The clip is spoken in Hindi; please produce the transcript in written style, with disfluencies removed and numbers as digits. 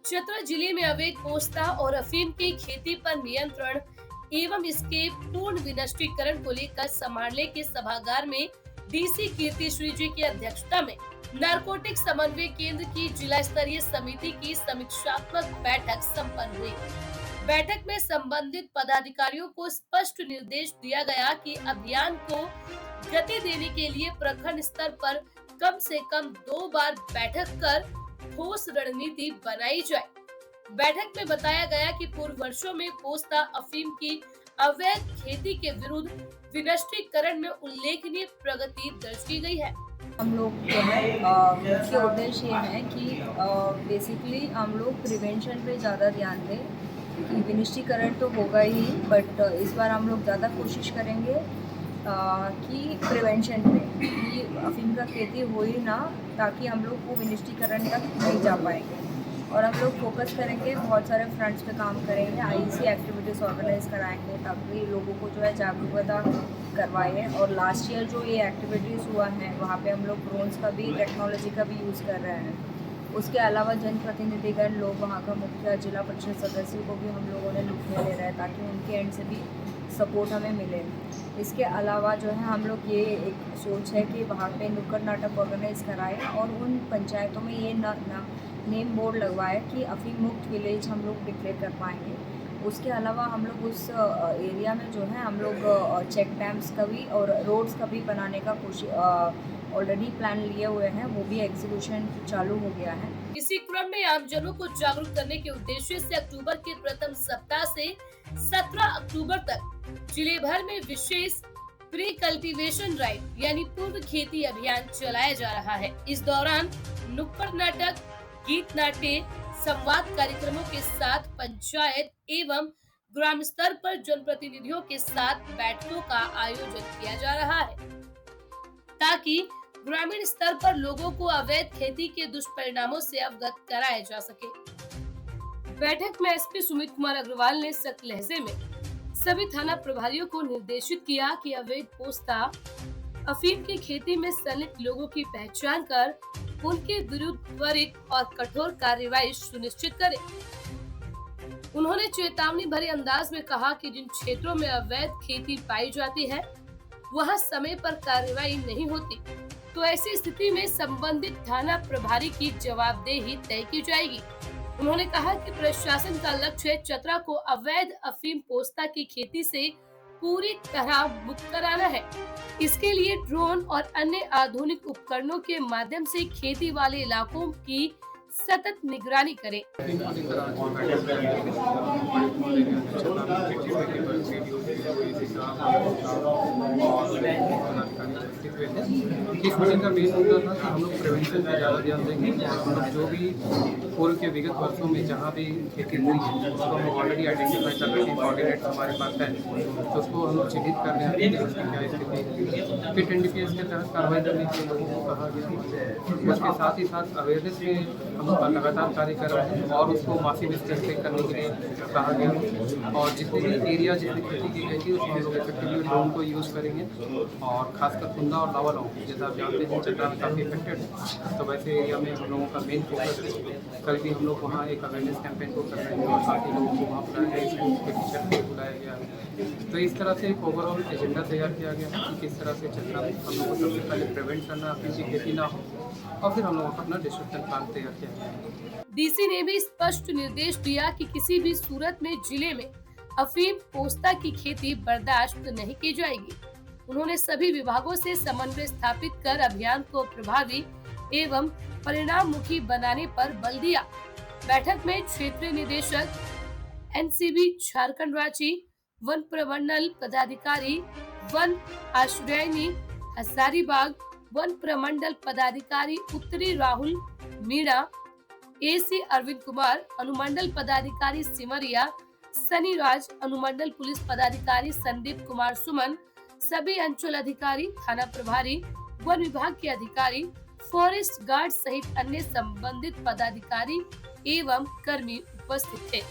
चतरा जिले में अवैध पोस्ता और अफीम की खेती पर नियंत्रण एवं इसके पूर्ण विनिष्टीकरण को लेकर समाहरणे के सभागार में डीसी कीर्ति श्री जी की अध्यक्षता में नारकोटिक समन्वय केंद्र की जिला स्तरीय समिति की समीक्षात्मक बैठक संपन्न हुई। बैठक में संबंधित पदाधिकारियों को स्पष्ट निर्देश दिया गया कि अभियान को गति देने के लिए प्रखंड स्तर पर कम से कम 2 बार बैठक कर ठोस रणनीति बनाई जाए। बैठक में बताया गया कि पूर्व वर्षों में पोस्ता अफीम की अवैध खेती के विरुद्ध विनिष्टीकरण में उल्लेखनीय प्रगति दर्ज की गई है। हम लोग जो है मुख्य उद्देश्य ये है कि बेसिकली हम लोग प्रिवेंशन पे ज़्यादा ध्यान दें कि विनिष्टीकरण तो होगा ही, बट इस बार हम लोग ज़्यादा कोशिश करेंगे कि प्रिवेंशन पे कि अफीम का खेती हो ही ना, ताकि हम लोग वो विनिष्टीकरण तक नहीं जा पाएंगे। और हम लोग फोकस करेंगे, बहुत सारे फ्रंट्स पे काम करेंगे, आईसी एक्टिविटीज़ ऑर्गेनाइज कराएंगे ताकि लोगों को जो है जागरूकता करवाएं। और लास्ट ईयर जो ये एक्टिविटीज़ हुआ है वहाँ पे हम लोग ड्रोन्स का भी, टेक्नोलॉजी का भी यूज़ कर रहे हैं। उसके अलावा जनप्रतिनिधिगण लोग, वहाँ का मुखिया, जिला परिषद सदस्यों को भी हम लोगों ने लुक में ले रहे हैं ताकि उनके एंड से भी सपोर्ट हमें मिले। इसके अलावा जो है हम लोग ये एक सोच है कि वहाँ पे नुक्कड़ नाटक ऑर्गेनाइज कराएं और उन पंचायतों में ये नेम बोर्ड लगवाए कि अफीम मुक्त विलेज हम लोग डिक्लेयर कर पाएंगे। उसके अलावा हम लोग उस एरिया में जो है हम लोग चेक डैम्स का भी और रोड्स का भी बनाने का कोशिश ऑलरेडी प्लान लिए हुए हैं, वो भी एग्जीक्यूशन चालू हो गया है। इसी क्रम में आमजनों को जागरूक करने के उद्देश्य से अक्टूबर के प्रथम सप्ताह से 17 अक्टूबर तक जिले भर में विशेष प्री कल्टीवेशन ड्राइव यानी पूर्व खेती अभियान चलाया जा रहा है। इस दौरान नुक्कड़ नाटक, गीत नाट्य, संवाद कार्यक्रमों के साथ पंचायत एवं ग्राम स्तर पर जनप्रतिनिधियों के साथ बैठकों का आयोजन किया जा रहा है ताकि ग्रामीण स्तर पर लोगों को अवैध खेती के दुष्परिणामों से अवगत कराया जा सके। बैठक में एसपी सुमित कुमार अग्रवाल ने सख्त लहजे में सभी थाना प्रभारियों को निर्देशित किया कि अवैध पोस्ता अफीम की खेती में संलिप्त लोगों की पहचान कर उनके विरुद्ध त्वरित और कठोर कार्रवाई सुनिश्चित करें। उन्होंने चेतावनी भरे अंदाज में कहा कि जिन क्षेत्रों में अवैध खेती पाई जाती है वहां समय पर कार्रवाई नहीं होती, तो ऐसी स्थिति में संबंधित थाना प्रभारी की जवाबदेही तय की जाएगी। उन्होंने कहा कि प्रशासन का लक्ष्य चतरा को अवैध अफीम पोस्ता की खेती से पूरी तरह मुक्त कराना है। इसके लिए ड्रोन और अन्य आधुनिक उपकरणों के माध्यम से खेती वाले इलाकों की सतत निगरानी करें। इस मीटिंग का मेन मुद्दा था कि हम लोग प्रिवेंशन पे ज़्यादा ध्यान देंगे। हम लोग जो भी पूर्व के विगत वर्षों में जहाँ भी खेती हुई है उसको हम ऑलरेडी आइडेंटिफाई कर रहे हैं, कोऑर्डिनेट हमारे पास है, तो उसको हम लोग चिन्हित कर रहे हैं कि उसकी क्या स्थिति है। फिर NDPS के तहत कार्रवाई करने के लिए लोगों को कहा गया। उसके साथ ही साथ अवेयरनेस में हम लोग लगातार कार्य कर रहे हैं और उसको मासिव स्तर पे करने के लिए कहा गया। और जितने भी एरिया जितनी खेती की गई थी उसमें हम लोग इफेक्टिवली ड्रोन को यूज़ करेंगे। और खासकर कुंदा और लावालौंग, जैसा आप जानते हैं चतरा में काफ़ी इफेक्टेड है, तो वैसे एरिया में हम लोगों का मेन फोकस है। कल भी हम लोग वहाँ एक अवेयरनेस कैंपेन को कर रहे हैं और साथ ही लोगों को वहाँ बुलाया गया, स्कूल के टीचर को बुलाया गया है। तो इस तरह से एक ओवरऑल एजेंडा तैयार किया गया है कि किस तरह से चतरा में हम लोग को सबसे पहले प्रिवेंट करना, अफीम की खेती ना हो, और फिर हम लोगों को अपना डिस्ट्रक्शन प्लान तैयार किया गया। डीसी ने भी स्पष्ट निर्देश दिया कि किसी भी सूरत में जिले में अफीम पोस्ता की खेती बर्दाश्त नहीं की जाएगी। उन्होंने सभी विभागों से समन्वय स्थापित कर अभियान को प्रभावी एवं परिणाममुखी बनाने पर बल दिया। बैठक में क्षेत्रीय निदेशक NCB झारखंड रांची, वन प्रमंडल पदाधिकारी वन आश्रयनी हजारीबाग, वन प्रमंडल पदाधिकारी उत्तरी राहुल मीणा, AC अरविंद कुमार, अनुमंडल पदाधिकारी सिमरिया सनी राज, अनुमंडल पुलिस पदाधिकारी संदीप कुमार सुमन, सभी अंचल अधिकारी, थाना प्रभारी, वन विभाग के अधिकारी, फॉरेस्ट गार्ड सहित अन्य संबंधित पदाधिकारी एवं कर्मी उपस्थित थे।